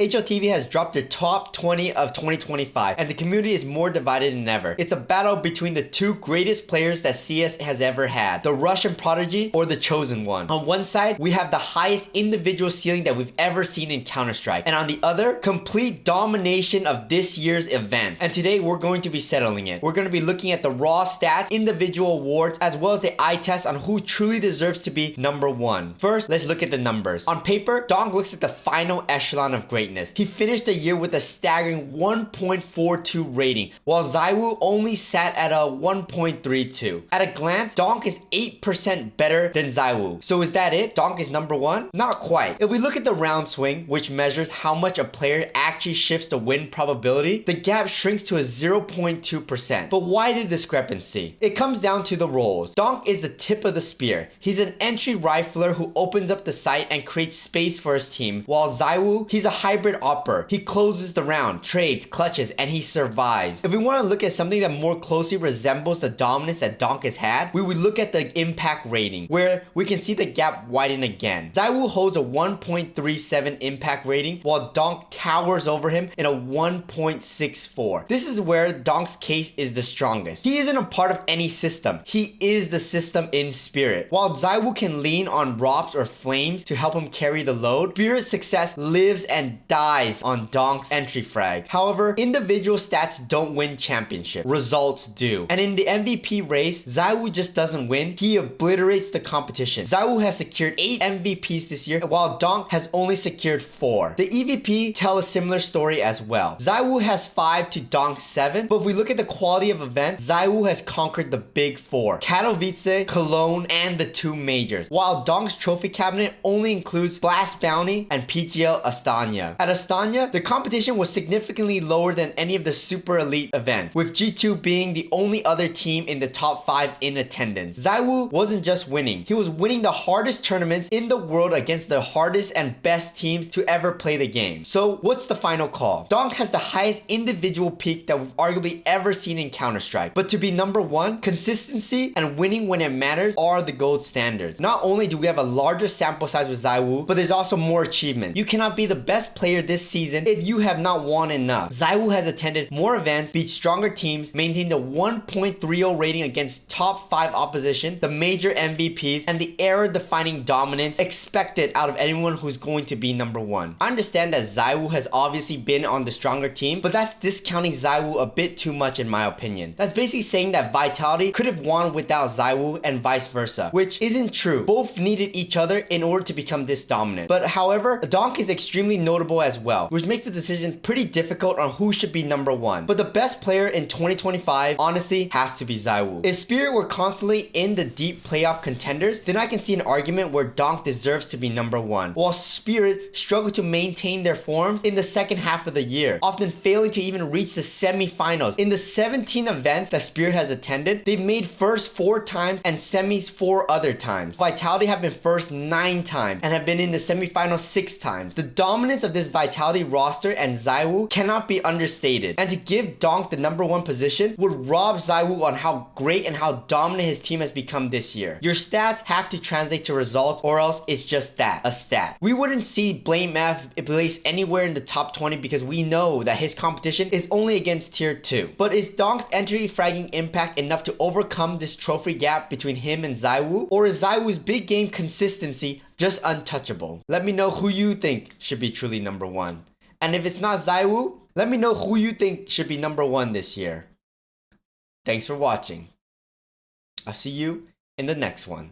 HLTV has dropped their top 20 of 2025, and the community is more divided than ever. It's a battle between the two greatest players that CS has ever had, the Russian Prodigy or the Chosen One. On one side, we have the highest individual ceiling that we've ever seen in Counter-Strike, and on the other, complete domination of this year's event. And today, we're going to be settling it. We're going to be looking at the raw stats, individual awards, as well as the eye test on who truly deserves to be number one. First, let's look at the numbers. On paper, Donk looks at the final echelon of greatness. He finished the year with a staggering 1.42 rating, while Zywoo only sat at a 1.32. At a glance, Donk is 8% better than Zywoo. So is that it? Donk is number one? Not quite. If we look at the round swing, which measures how much a player actually shifts the win probability, the gap shrinks to a 0.2%. But why the discrepancy? It comes down to the roles. Donk is the tip of the spear. He's an entry rifler who opens up the site and creates space for his team, while Zywoo, he's a hybrid opper. He closes the round, trades, clutches, and he survives. If we want to look at something that more closely resembles the dominance that Donk has had, we would look at the impact rating, where we can see the gap widen again. Zywoo holds a 1.37 impact rating, while Donk towers over him in a 1.64. This is where Donk's case is the strongest. He isn't a part of any system. He is the system in spirit. While Zywoo can lean on ROPS or Flames to help him carry the load, Spirit's success lives and dies on Donk's entry frags. However, individual stats don't win championship. Results do. And in the MVP race, Zywoo just doesn't win. He obliterates the competition. Zywoo has secured 8 MVPs this year, while Donk has only secured 4. The EVP tell a similar story as well. Zywoo has 5 to Donk's 7, but if we look at the quality of events, Zywoo has conquered the big 4. Katowice, Cologne, and the 2 majors, while Donk's trophy cabinet only includes Blast Bounty and PGL Astana. At Astana, the competition was significantly lower than any of the super elite events, with G2 being the only other team in the top 5 in attendance. Zywoo wasn't just winning, he was winning the hardest tournaments in the world against the hardest and best teams to ever play the game. So what's the final call? Donk has the highest individual peak that we've arguably ever seen in Counter-Strike, but to be number one, consistency and winning when it matters are the gold standards. Not only do we have a larger sample size with Zywoo, but there's also more achievement. You cannot be the best player this season if you have not won enough. Zywoo has attended more events, beat stronger teams, maintained a 1.30 rating against top 5 opposition, the major MVPs, and the era-defining dominance expected out of anyone who's going to be number one. I understand that Zywoo has obviously been on the stronger team, but that's discounting Zywoo a bit too much in my opinion. That's basically saying that Vitality could have won without Zywoo and vice versa, which isn't true. Both needed each other in order to become this dominant. But however, Donk is extremely notable as well, which makes the decision pretty difficult on who should be number one. But the best player in 2025 honestly has to be Zywoo. If Spirit were constantly in the deep playoff contenders, then I can see an argument where Donk deserves to be number one, while Spirit struggled to maintain their forms in the second half of the year, often failing to even reach the semi-finals. In the 17 events that Spirit has attended, they've made first 4 times and semis 4 other times. Vitality have been first 9 times and have been in the semifinals 6 times. The dominance of this Vitality roster and Zywoo cannot be understated, and to give Donk the number one position would rob Zywoo on how great and how dominant his team has become this year. Your stats have to translate to results, or else it's just that, a stat. We wouldn't see Blame Math place anywhere in the top 20 because we know that his competition is only against tier 2. But is Donk's entry fragging impact enough to overcome this trophy gap between him and Zywoo? Or is Zywoo's big game consistency just untouchable? Let me know who you think should be truly number one. And if it's not Zywoo, let me know who you think should be number one this year. Thanks for watching. I'll see you in the next one.